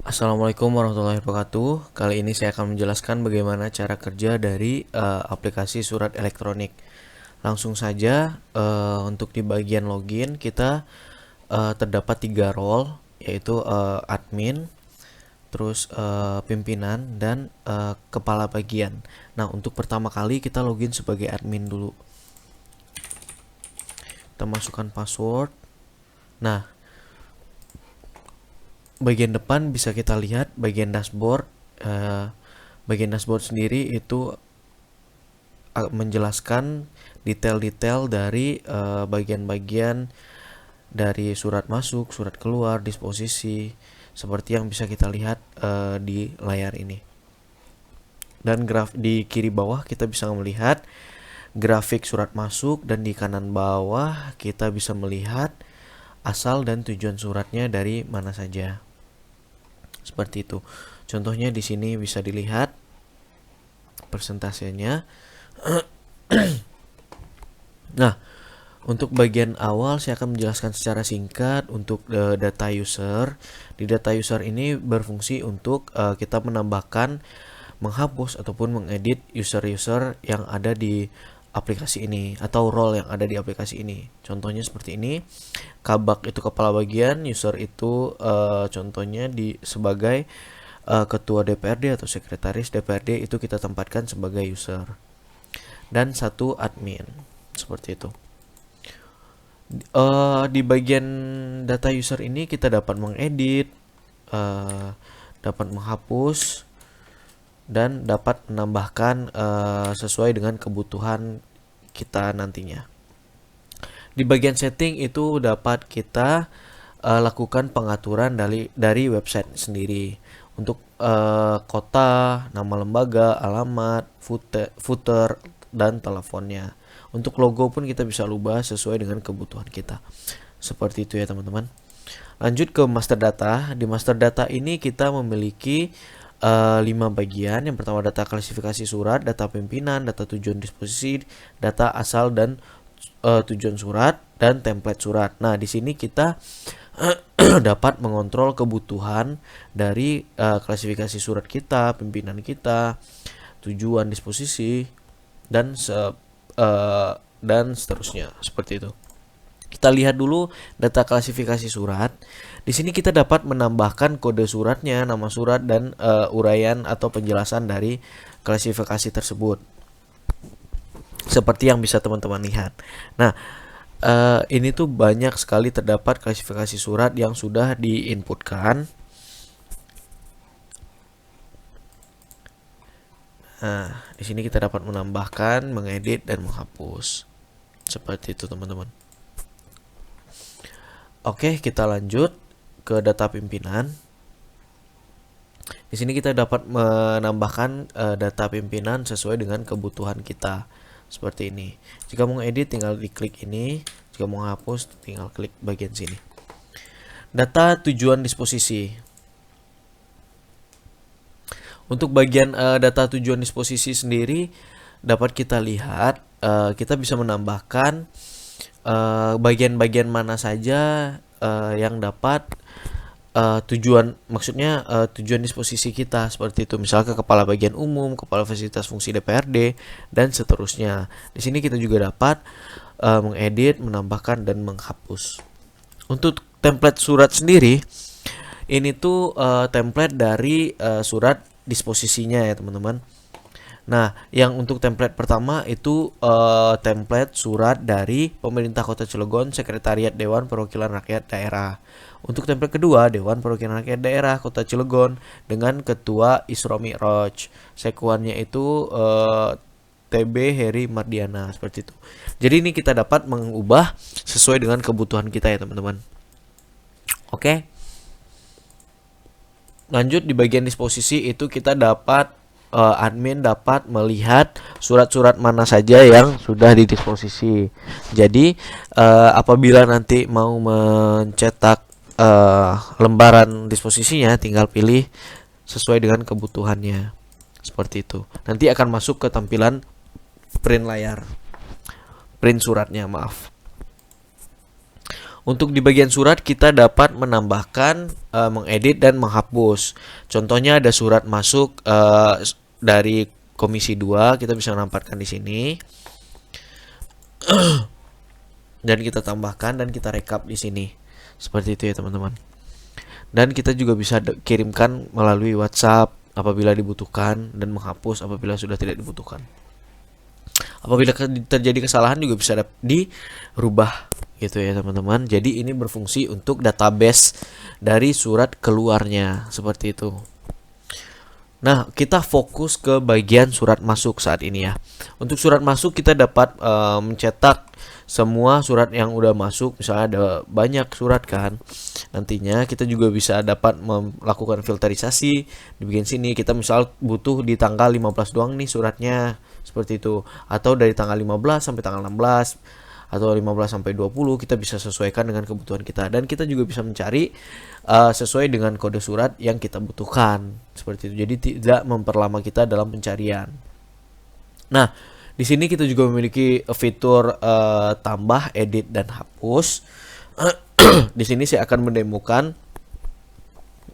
Assalamualaikum warahmatullahi wabarakatuh. Kali ini saya akan menjelaskan bagaimana cara kerja dari aplikasi surat elektronik. Langsung saja untuk di bagian login kita terdapat 3 role, yaitu admin, terus pimpinan dan kepala bagian. Nah, untuk pertama kali kita login sebagai admin dulu. Kita masukkan password. Nah, bagian depan bisa kita lihat bagian dashboard. Bagian dashboard sendiri itu menjelaskan detail-detail dari bagian-bagian dari surat masuk, surat keluar, disposisi, seperti yang bisa kita lihat di layar ini. Dan di kiri bawah kita bisa melihat grafik surat masuk, dan di kanan bawah kita bisa melihat asal dan tujuan suratnya dari mana saja. Seperti itu. Contohnya di sini bisa dilihat persentasenya. Nah, untuk bagian awal saya akan menjelaskan secara singkat untuk data user. Di data user ini berfungsi untuk kita menambahkan, menghapus ataupun mengedit user-user yang ada di aplikasi ini atau role yang ada di aplikasi ini. Contohnya seperti ini. Kabak itu kepala bagian, user itu contohnya sebagai ketua DPRD atau sekretaris DPRD, itu kita tempatkan sebagai user. Dan satu admin. Seperti itu. Di bagian data user ini kita dapat mengedit, dapat menghapus, dan dapat menambahkan sesuai dengan kebutuhan kita nantinya. Di bagian setting itu dapat kita lakukan pengaturan dari website sendiri untuk kota, nama lembaga, alamat, footer, dan teleponnya. Untuk logo pun kita bisa ubah sesuai dengan kebutuhan kita. Seperti itu ya teman-teman. Lanjut ke master data. Di master data ini kita memiliki 5 bagian. Yang pertama data klasifikasi surat, data pimpinan, data tujuan disposisi, data asal dan tujuan surat, dan template surat. Nah, di sini kita dapat mengontrol kebutuhan dari klasifikasi surat kita, pimpinan kita, tujuan disposisi, dan seterusnya. Seperti itu. Kita lihat dulu data klasifikasi surat. Di sini kita dapat menambahkan kode suratnya, nama surat, dan uraian atau penjelasan dari klasifikasi tersebut. Seperti yang bisa teman-teman lihat. Nah, ini tuh banyak sekali terdapat klasifikasi surat yang sudah diinputkan. Nah, di sini kita dapat menambahkan, mengedit, dan menghapus. Seperti itu teman-teman. Oke, kita lanjut ke data pimpinan. Di sini kita dapat menambahkan data pimpinan sesuai dengan kebutuhan kita. Seperti ini. Jika mau edit tinggal diklik ini, jika mau hapus tinggal klik bagian sini. Data tujuan disposisi. Untuk bagian data tujuan disposisi sendiri dapat kita lihat, kita bisa menambahkan bagian-bagian mana saja yang dapat tujuan disposisi kita, seperti itu. Misalnya kepala bagian umum, kepala fasilitas fungsi DPRD, dan seterusnya. Di sini kita juga dapat mengedit, menambahkan, dan menghapus. Untuk template surat sendiri, ini tuh template dari surat disposisinya ya teman-teman. Nah, yang untuk template pertama itu template surat dari Pemerintah Kota Cilegon, Sekretariat Dewan Perwakilan Rakyat Daerah. Untuk template kedua, Dewan Perwakilan Rakyat Daerah Kota Cilegon dengan Ketua Isra Mi'raj. Sekuannya itu TB Heri Mardiana, seperti itu. Jadi ini kita dapat mengubah sesuai dengan kebutuhan kita ya teman-teman. Oke. Lanjut di bagian disposisi itu kita dapat admin dapat melihat surat-surat mana saja yang sudah didisposisi. Jadi apabila nanti mau mencetak lembaran disposisinya, tinggal pilih sesuai dengan kebutuhannya. Seperti itu. Nanti akan masuk ke tampilan print layar, print suratnya, maaf. Untuk di bagian surat kita dapat menambahkan, mengedit dan menghapus. Contohnya ada surat masuk dari Komisi 2, kita bisa menempatkan di sini dan kita tambahkan dan kita rekap di sini. Seperti itu ya teman-teman. Dan kita juga bisa kirimkan melalui WhatsApp apabila dibutuhkan dan menghapus apabila sudah tidak dibutuhkan. Apabila terjadi kesalahan juga bisa dirubah gitu ya teman-teman. Jadi ini berfungsi untuk database dari surat keluarnya seperti itu. Nah, kita fokus ke bagian surat masuk saat ini ya. Untuk surat masuk kita dapat mencetak semua surat yang udah masuk. Misalnya ada banyak surat kan. Nantinya kita juga bisa dapat melakukan filterisasi di bagian sini. Kita misal butuh di tanggal 15 doang nih suratnya. Seperti itu. Atau dari tanggal 15 sampai tanggal 16 atau 15 sampai 20 kita bisa sesuaikan dengan kebutuhan kita, dan kita juga bisa mencari sesuai dengan kode surat yang kita butuhkan seperti itu. Jadi tidak memperlama kita dalam pencarian. Nah, di sini kita juga memiliki fitur tambah, edit dan hapus. Di sini saya akan mendemokan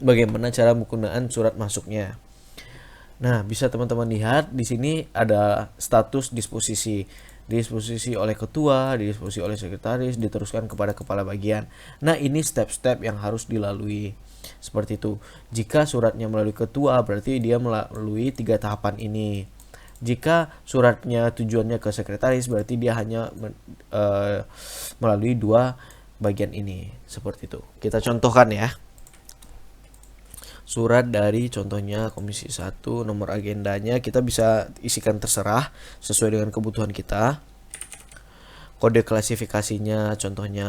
bagaimana cara penggunaan surat masuknya. Nah, bisa teman-teman lihat di sini ada status disposisi oleh ketua, disposisi oleh sekretaris, diteruskan kepada kepala bagian. Nah, ini step-step yang harus dilalui. Seperti itu. Jika suratnya melalui ketua, berarti dia melalui 3 tahapan ini. Jika suratnya tujuannya ke sekretaris, berarti dia hanya melalui 2 bagian ini. Seperti itu. Kita contohkan ya. Surat dari contohnya Komisi 1, nomor agendanya kita bisa isikan terserah sesuai dengan kebutuhan kita. Kode klasifikasinya contohnya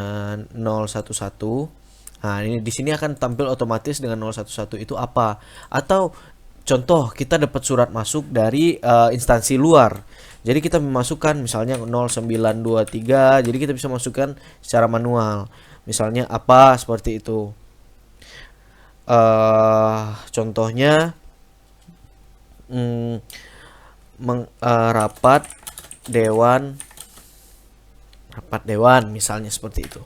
011. Nah, ini di sini akan tampil otomatis dengan 011 itu apa? Atau contoh kita dapat surat masuk dari instansi luar. Jadi kita memasukkan misalnya 0923, jadi kita bisa masukkan secara manual. Misalnya apa seperti itu. Contohnya rapat dewan misalnya seperti itu.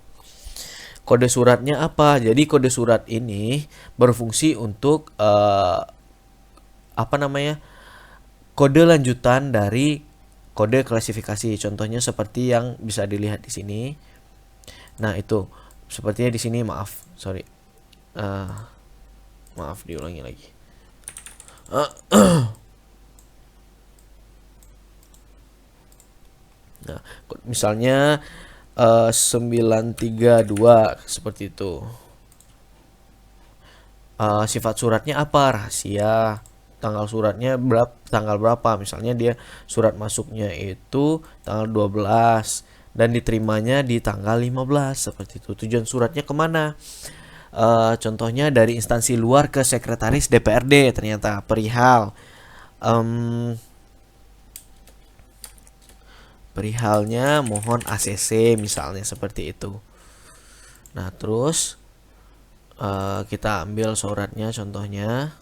Kode suratnya apa? Jadi kode surat ini berfungsi untuk kode lanjutan dari kode klasifikasi. Contohnya seperti yang bisa dilihat di sini. Nah, itu sepertinya di sini maaf diulangi lagi. Nah, misalnya 932 seperti itu. Sifat suratnya apa? Rahasia. Tanggal suratnya tanggal berapa? Misalnya dia surat masuknya itu tanggal 12 dan diterimanya di tanggal 15 seperti itu. Tujuan suratnya kemana? Contohnya dari instansi luar ke sekretaris DPRD ternyata perihalnya mohon ACC misalnya seperti itu. Nah, terus kita ambil suratnya contohnya,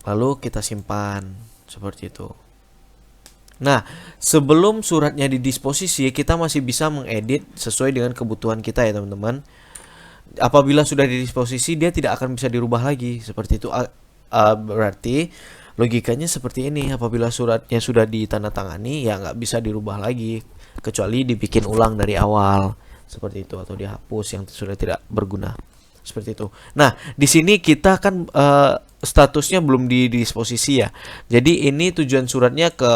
lalu kita simpan seperti itu. Nah, sebelum suratnya didisposisi, kita masih bisa mengedit sesuai dengan kebutuhan kita ya teman-teman. Apabila sudah didisposisi, dia tidak akan bisa dirubah lagi. Seperti itu. Berarti logikanya seperti ini. Apabila suratnya sudah ditandatangani, ya nggak bisa dirubah lagi, kecuali dibikin ulang dari awal. Seperti itu, atau dihapus yang sudah tidak berguna. Seperti itu. Nah, di sini kita kan statusnya belum didisposisi ya. Jadi ini tujuan suratnya ke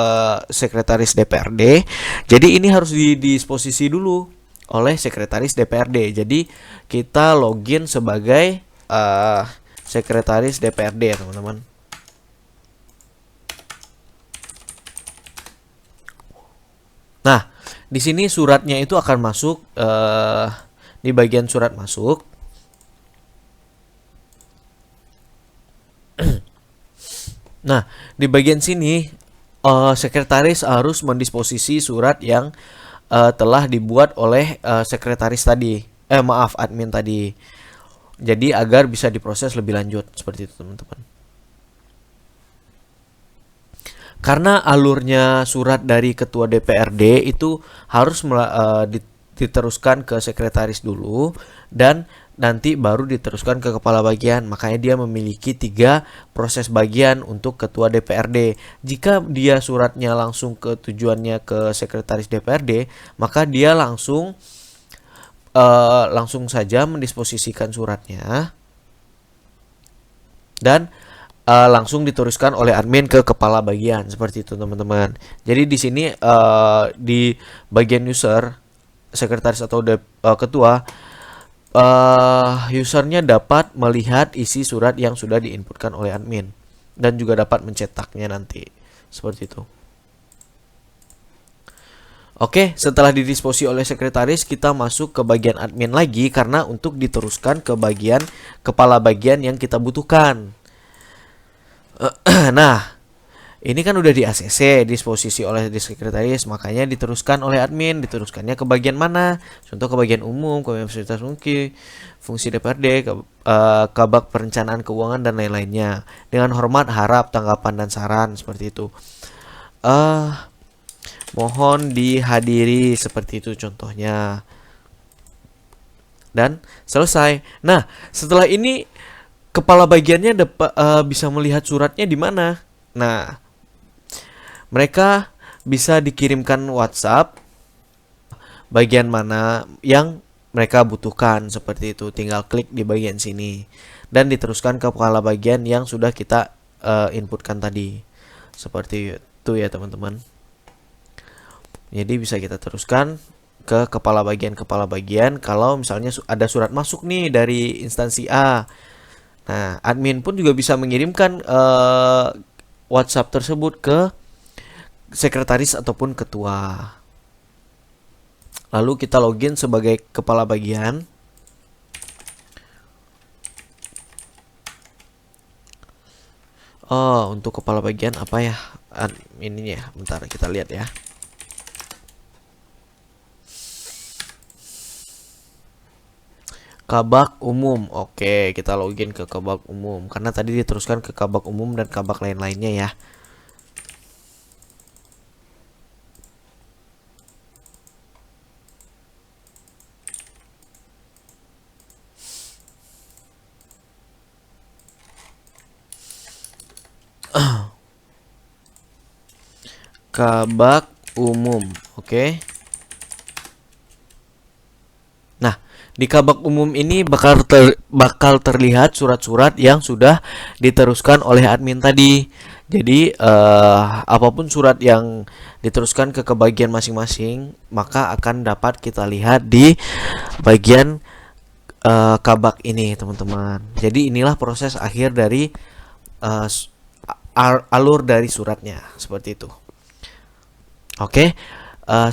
sekretaris DPRD. Jadi ini harus didisposisi dulu oleh sekretaris DPRD. Jadi kita login sebagai sekretaris DPRD ya teman-teman. Nah, di sini suratnya itu akan masuk di bagian surat masuk. Nah, di bagian sini sekretaris harus mendisposisi surat yang telah dibuat oleh sekretaris tadi. Admin tadi. Jadi agar bisa diproses lebih lanjut seperti itu, teman-teman. Karena alurnya surat dari ketua DPRD itu harus diteruskan ke sekretaris dulu, dan nanti baru diteruskan ke kepala bagian. Makanya dia memiliki 3 proses bagian untuk ketua DPRD. Jika dia suratnya langsung ke tujuannya ke sekretaris DPRD, maka dia langsung saja mendisposisikan suratnya dan langsung diteruskan oleh admin ke kepala bagian, seperti itu teman-teman. Jadi di sini di bagian user, sekretaris atau ketua, usernya dapat melihat isi surat yang sudah diinputkan oleh admin dan juga dapat mencetaknya nanti, seperti itu. Oke, setelah didisposi oleh sekretaris, kita masuk ke bagian admin lagi karena untuk diteruskan ke bagian kepala bagian yang kita butuhkan. Nah, ini kan udah di ACC, disposisi oleh sekretaris, makanya diteruskan oleh admin. Diteruskannya ke bagian mana? Contoh ke bagian umum, ke fasilitas fungsi DPRD, kabak perencanaan keuangan dan lain-lainnya. Dengan hormat, harap, tanggapan dan saran, seperti itu. Mohon dihadiri, seperti itu contohnya. Dan selesai. Nah, setelah ini kepala bagiannya bisa melihat suratnya di mana. Nah, mereka bisa dikirimkan WhatsApp bagian mana yang mereka butuhkan, seperti itu. Tinggal klik di bagian sini dan diteruskan ke kepala bagian yang sudah kita inputkan tadi, seperti itu ya teman-teman. Jadi bisa kita teruskan ke kepala bagian kalau misalnya ada surat masuk nih dari instansi A. Nah, admin pun juga bisa mengirimkan WhatsApp tersebut ke sekretaris ataupun ketua. Lalu kita login sebagai kepala bagian. Oh, untuk kepala bagian apa ya? Ininya, bentar kita lihat ya. Kabak umum. Oke, kita login ke kabak umum karena tadi diteruskan ke kabak umum dan kabak lain-lainnya ya. Kabak umum. Oke. Nah, di kabak umum ini bakal terlihat surat-surat yang sudah diteruskan oleh admin tadi. Jadi apapun surat yang diteruskan ke bagian masing-masing, maka akan dapat kita lihat di bagian kabak ini, teman-teman. Jadi inilah proses akhir dari alur dari suratnya, seperti itu. Oke.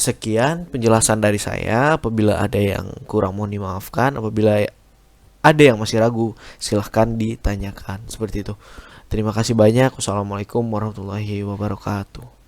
Sekian penjelasan dari saya. Apabila ada yang kurang mohon dimaafkan. Apabila ada yang masih ragu, silahkan ditanyakan. Seperti itu. Terima kasih banyak. Wassalamualaikum warahmatullahi wabarakatuh.